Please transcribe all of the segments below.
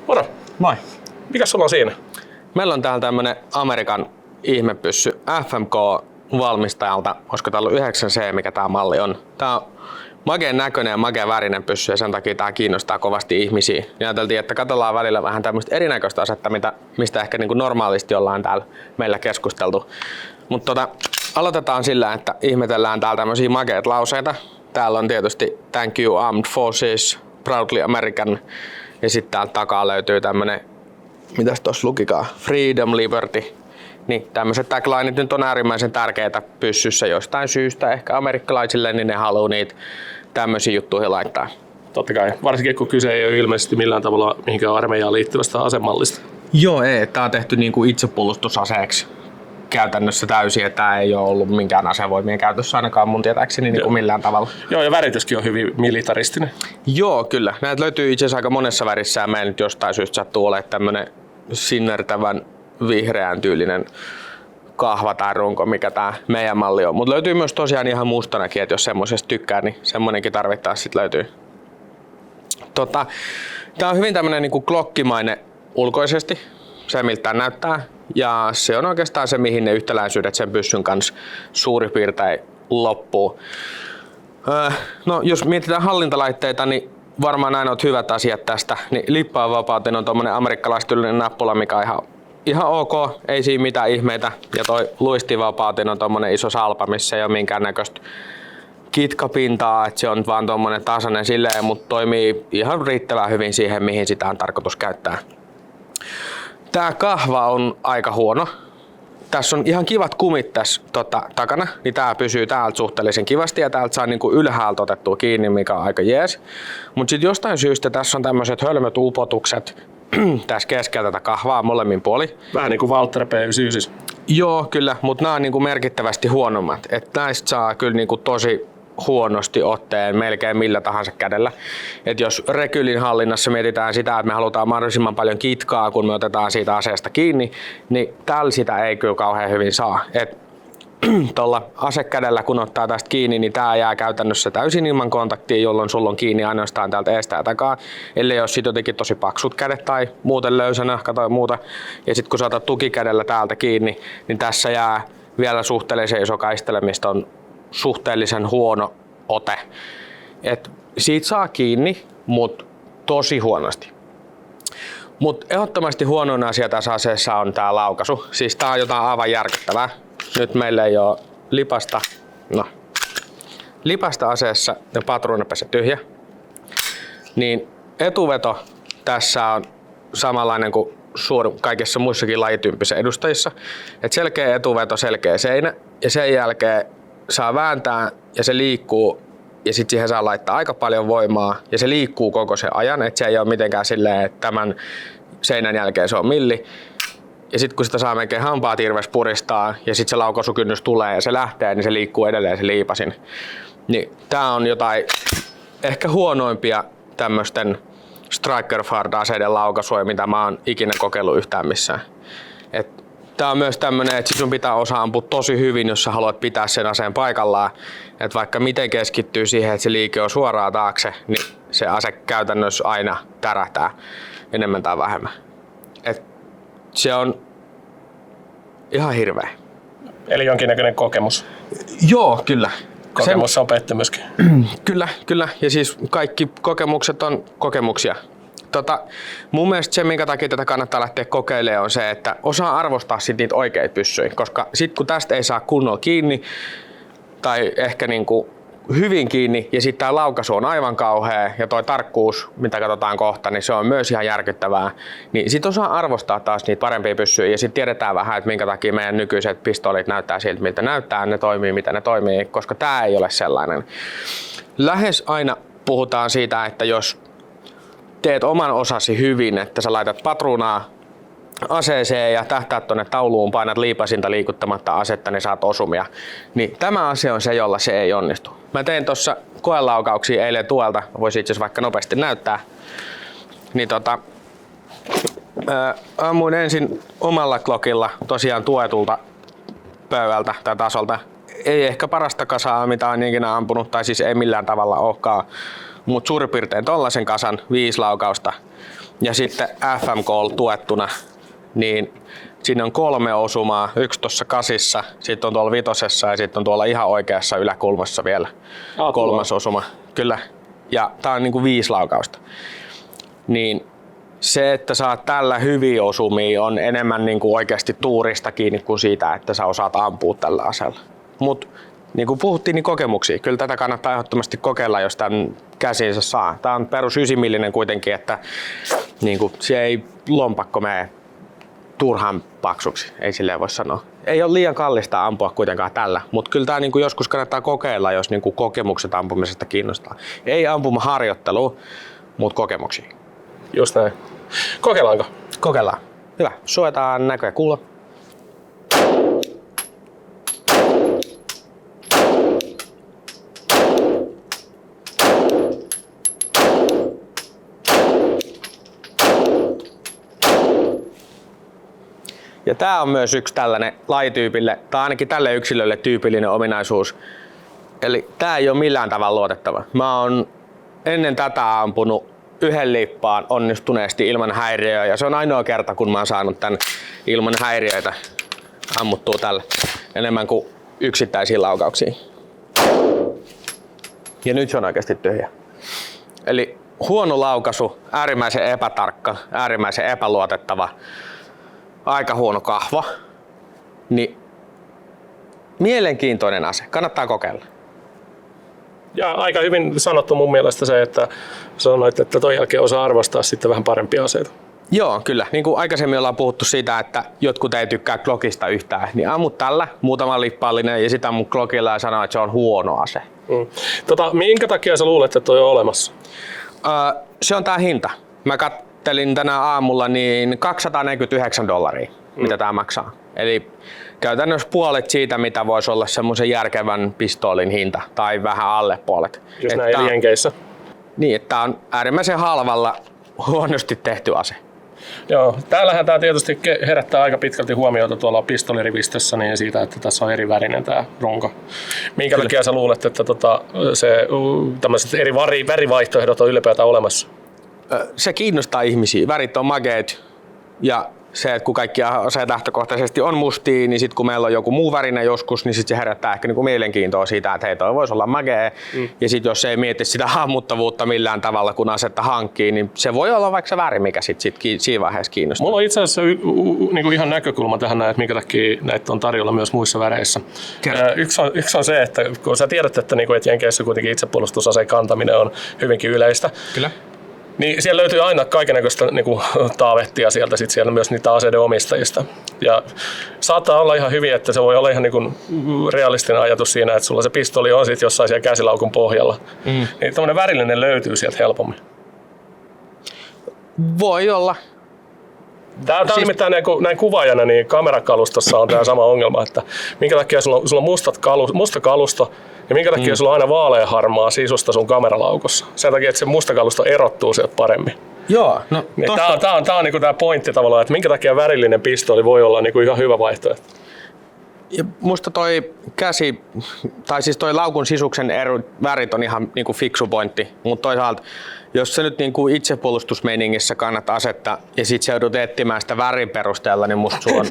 Moro! Moi! Mikäs sulla on siinä? Meillä on täällä tämmönen Amerikan ihmepyssy FMK-valmistajalta. Olisiko tää ollut 9C, mikä tää malli on? Tää on makeen näköinen ja makeen värinen pyssy ja sen takia tää kiinnostaa kovasti ihmisiä. Ja ajateltiin, että katsellaan välillä vähän tämmöistä erinäköistä asetta, mistä ehkä niin kuin normaalisti ollaan täällä meillä keskusteltu. Mutta aloitetaan sillä, että ihmetellään täällä tämmöisiä makeita lauseita. Täällä on tietysti Thank you Armed Forces, Proudly American. Ja sitten täältä takaa löytyy tämmönen, mitäs tossa lukikaan, Freedom, Liberty. Niin tämmöiset taglineit nyt on äärimmäisen tärkeitä pyssyssä jostain syystä. Ehkä amerikkalaisille, niin ne haluaa niitä tämmöisiä juttuihin laittaa. Totta kai, varsinkin kun kyse ei ole ilmeisesti millään tavalla mihinkään armeijaan liittyvästä asemallista. Joo, ei. Tää on tehty niinku itsepuolustusaseeksi käytännössä täysin, että tää ei ole ollut minkään asevoimien käytössä ainakaan mun tietääkseni niinku millään tavalla. Joo, ja värityskin on hyvin militaristinen. Joo, kyllä. Näitä löytyy itse asiassa aika monessa värissä ja meillä nyt jostain syystä sattuu olemaan tämmönen sinnertävän vihreän tyylinen kahva tai runko, mikä tää meidän malli on. Mutta löytyy myös tosiaan ihan mustanakin, että jos semmosesta tykkää, niin semmonenkin tarvittaessa sit löytyy. Tää on hyvin tämmönen niinku glockimainen ulkoisesti, se miltä tää näyttää. Ja se on oikeastaan se, mihin ne yhtäläisyydet sen pyssyn kanssa suurin piirtein loppuu. No, jos mietitään hallintalaitteita, niin varmaan aina on hyvät asiat tästä. Niin lippaanvapauteen on tommonen amerikkalaistyylinen nappula, mikä on ihan ok, ei siinä mitään ihmeitä. Ja toi luistinvapauteen on tommonen iso salpa, missä ei ole minkäännäköistä kitkapintaa, että se on vaan tommonen tasainen silleen, mutta toimii ihan riittävän hyvin siihen, mihin sitä on tarkoitus käyttää. Tää kahva on aika huono. Tässä on ihan kivat kumit tässä takana, niin tää pysyy täältä suhteellisen kivasti ja täältä saa niinku ylhäältä otettua kiinni, mikä on aika jees. Mut sit jostain syystä tässä on tämmöiset hölmöt upotukset tässä keskellä tätä kahvaa molemmin puoli. Vähän niinku Walter P99. Joo, kyllä, mutta nämä on niinku merkittävästi huonommat. Et näistä saa kyllä niinku tosi huonosti otteen melkein millä tahansa kädellä. Et jos rekylin hallinnassa mietitään sitä, että me halutaan mahdollisimman paljon kitkaa, kun me otetaan siitä aseesta kiinni, niin tällä sitä ei kyllä kauhean hyvin saa. Tuolla asekädellä kun ottaa tästä kiinni, niin tää jää käytännössä täysin ilman kontaktia, jolloin sulla on kiinni ainoastaan täältä eestä ja takaa. Ellei ole sit jotenkin tosi paksut kädet tai muuten löysä nahka tai muuta. Ja sit kun sä otat tukikädellä täältä kiinni, niin tässä jää vielä suhteellisen iso kaistele, mistä on suhteellisen huono ote. Et siitä saa kiinni, mutta tosi huonosti. Mutta ehdottomasti huonoin asia tässä aseessa on tää laukaisu. Siis tää on jotain aivan järkyttävää. Nyt meillä ei ole lipasta. No. Lipasta aseessa ja patruunapesä tyhjä. Niin etuveto tässä on samanlainen kuin kaikissa muissakin lajityyppisissä edustajissa. Et selkeä etuveto, selkeä seinä ja sen jälkeen saa vääntää ja se liikkuu ja sitten siihen saa laittaa aika paljon voimaa ja se liikkuu koko sen ajan, että se ei ole mitenkään silleen, että tämän seinän jälkeen se on milli. Ja sitten kun sitä saa melkein hampaat irves puristaa ja sitten se laukaisukynnys tulee ja se lähtee, niin se liikkuu edelleen se liipasin. Niin tää on jotain ehkä huonoimpia tämmöisten Striker Fard-aseiden laukaisuja, mitä mä oon ikinä kokeillut yhtään missään. Tää on myös tämmönen, että sun pitää osaa ampua tosi hyvin, jos sä haluat pitää sen aseen paikallaan. Et vaikka miten keskittyy siihen, että se liike on suoraan taakse, niin se ase käytännössä aina tärähtää enemmän tai vähemmän. Et se on ihan hirveä. Eli jonkinnäköinen kokemus. Joo, kyllä. Kokemus on pettymyskin. Kyllä. Ja siis kaikki kokemukset on kokemuksia. Mun mielestä se, minkä takia tätä kannattaa lähteä kokeilemaan, on se, että osaa arvostaa sit niitä oikeita pyssyjä. Koska sit kun tästä ei saa kunnolla kiinni, tai ehkä niinku hyvin kiinni, ja sitten tää laukaisu on aivan kauhea, ja toi tarkkuus, mitä katsotaan kohta, niin se on myös ihan järkyttävää. Niin sit osaa arvostaa taas niitä parempia pyssyjä, ja sit tiedetään vähän, että minkä takia meidän nykyiset pistoolit näyttää siltä, miltä näyttää, ne toimii, mitä ne toimii, koska tää ei ole sellainen. Lähes aina puhutaan siitä, että jos teet oman osasi hyvin, että sä laitat patruunaa aseeseen ja tähtäät tuonne tauluun, painat liipasinta liikuttamatta asetta, niin saat osumia. Niin tämä ase on se, jolla se ei onnistu. Mä tein tuossa koelaukauksia eilen tuolta, voisin itse asiassa vaikka nopeasti näyttää. Niin ammuin ensin omalla Glockilla tosiaan tuetulta pöydältä tai tasolta. Ei ehkä parasta kasaa, mitä on ikinä ampunut, tai siis ei millään tavalla olekaan. Mutta suurin piirtein tollasen kasan 5 laukausta. Ja sitten FMK tuettuna, niin siinä on 3 osumaa, 1 tuossa 8, sitten on tuolla 5 ja sitten on tuolla ihan oikeassa yläkulmassa vielä 3 osuma. Kyllä. Ja tää on niinku 5 laukausta. Niin se, että saat tällä hyviä osumia, on enemmän niinku oikeasti tuurista kiinni kuin siitä, että sä osaat ampua tällä aseella. Mut niin kuin puhuttiin, niin kokemuksia. Kyllä tätä kannattaa ehdottomasti kokeilla, jos tämän käsiinsä saa. Tää on perus 9mm kuitenkin, että niin kuin, se ei lompakko mene turhan paksuksi, ei silleen voi sanoa. Ei ole liian kallista ampua kuitenkaan tällä, mutta kyllä tämä niinku joskus kannattaa kokeilla, jos niinku kokemukset ampumisesta kiinnostaa. Ei ampumaharjoittelua, mutta kokemuksia. Just näin. Kokeillaanko? Kokeillaan. Hyvä. Suojataan näkö ja kuulo. Ja tää on myös yksi tällainen lajityypille, tai ainakin tälle yksilölle tyypillinen ominaisuus. Eli tää ei ole millään tavalla luotettava. Mä oon ennen tätä ampunut 1 lippaan onnistuneesti ilman häiriöä, ja se on ainoa kerta, kun mä oon saanut tän ilman häiriöitä ammuttua tällä enemmän kuin yksittäisiä laukauksia. Ja nyt se on oikeasti tyhjä. Eli huono laukaisu, äärimmäisen epätarkka, äärimmäisen epäluotettava, aika huono kahva, niin mielenkiintoinen ase. Kannattaa kokeilla. Ja aika hyvin sanottu mun mielestä se, että sanoit, että ton jälkeen osaa arvostaa sitten vähän parempia aseita. Joo, kyllä. Niin kuin aikaisemmin ollaan puhuttu siitä, että jotkut ei tykkää Glockista yhtään, niin ammut tällä muutama lippallinen ja sitä mun Glockilla ja sanoo, että se on huono ase. Minkä takia sä luulet, että toi on olemassa? Se on tää hinta. Mä kattelin tänä aamulla niin $249, mitä tää maksaa. Eli käytännössä puolet siitä, mitä voisi olla semmoisen järkevän pistoolin hinta, tai vähän alle puolet. Just näin Jenkeissä. Niin, että tää on äärimmäisen halvalla huonosti tehty ase. Joo, täällähän tämä tietysti herättää aika pitkälti huomiota tuolla pistolirivistössä niin siitä, että tässä on eri värinen tämä runko. Minkä takia sä luulet, että tämmöiset eri värivaihtoehdot on ylipäätään olemassa? Se kiinnostaa ihmisiä. Värit on makeet ja se, että kun kaikki aseet lähtökohtaisesti on mustia, niin sitten kun meillä on joku muu värinen joskus, niin sit se herättää ehkä niinku mielenkiintoa siitä, että hei, toi voisi olla makea. Ja sitten jos ei mieti sitä hahmottavuutta millään tavalla, kun asetta hankkii, niin se voi olla vaikka se väri, mikä sit siinä vaiheessa kiinnostaa. Mulla on itse asiassa niinku ihan näkökulma tähän, että minkä takia näitä on tarjolla myös muissa väreissä. Yksi on se, että kun sä tiedät, että Jenkeissä kuitenkin itsepuolustusaseen kantaminen on hyvinkin yleistä. Kyllä. Niin siellä löytyy aina kaikennäköistä niinku taavettia sieltä myös niitä aseiden omistajista. Ja saattaa olla ihan hyvin, että se voi olla ihan niinku realistinen ajatus siinä, että sulla se pistoli on sit jossain siellä käsilaukun pohjalla. Niin tämmöinen värillinen löytyy sieltä helpommin. Voi olla. Tämä on nimittäin näin kuvaajana, niin kamerakalustossa on tämä sama ongelma, että minkä takia sulla on musta kalusto ja minkä takia sulla on aina vaaleanharmaa sisusta sun kameralaukossa. Sen takia, että se musta kalusto erottuu sieltä paremmin. Joo, no niin tämä on niinku tämä pointti tavallaan, että minkä takia värillinen pistooli voi olla niinku ihan hyvä vaihtoehto. Ja musta toi käsi, tai siis toi laukun sisuksen värit on ihan niinku fiksu pointti, mutta toisaalta jos sä nyt niinku itsepuolustusmeiningissä kannat asetta ja sit sä joudut etsimään sitä värin perusteella, niin musta sulla on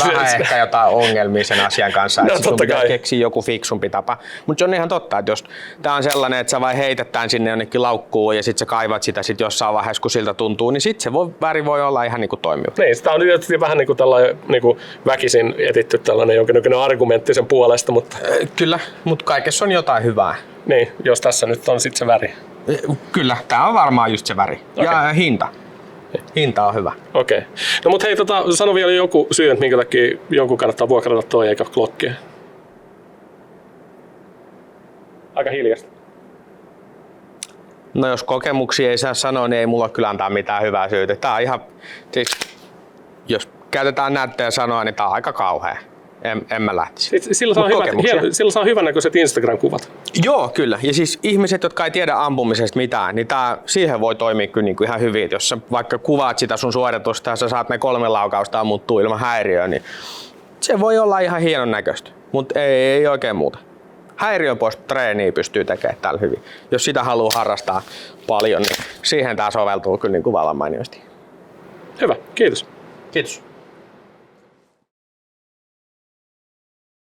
vähän ehkä jotain ongelmia sen asian kanssa, että sun pitää keksiä joku fiksumpi tapa. Mutta se on ihan totta, että jos tää on sellainen, että sä vai heitetään sinne jonnekin laukkuun ja sit sä kaivat sitä sit jossain vaiheessa, kun siltä tuntuu, niin sit se väri voi olla ihan niinku toimiva. Niin, sitä on tietysti vähän niinku tällainen niinku väkisin etitty tällainen jonkinlainen argumentti sen puolesta, mutta... Kyllä, mutta kaikessa on jotain hyvää. Niin, jos tässä nyt on sit se väri. Kyllä, tää on varmaan just se väri. Okay. Ja hinta. Hinta on hyvä. Okei. Okay. No mut hei, sano vielä joku syy, että minkä takia jonkun kannattaa vuokrata toi eikä Glockia. Aika hiljasta. No jos kokemuksia ei saa sanoa, niin ei mulla kyllä antaa mitään hyvää syytä. Tää on ihan, siis, jos käytetään näyttöä sanoa, niin tää on aika kauhea. En mä lähtisi. Sillä saa hyvännäköiset Instagram-kuvat. Joo, kyllä. Ja siis ihmiset, jotka ei tiedä ampumisesta mitään, niin siihen voi toimia kyllä niin kuin ihan hyvin. Jos sä vaikka kuvaat sitä sun suoritusta ja sä saat ne 3 laukausta ammuttua ilman häiriöä, niin se voi olla ihan hienon näköistä. Mutta ei oikein muuta. Häiriöpoistotreeniä pystyy tekemään tällä hyvin. Jos sitä haluaa harrastaa paljon, niin siihen tämä soveltuu kyllä niin kuin vallan mainiosti. Hyvä, kiitos. Kiitos.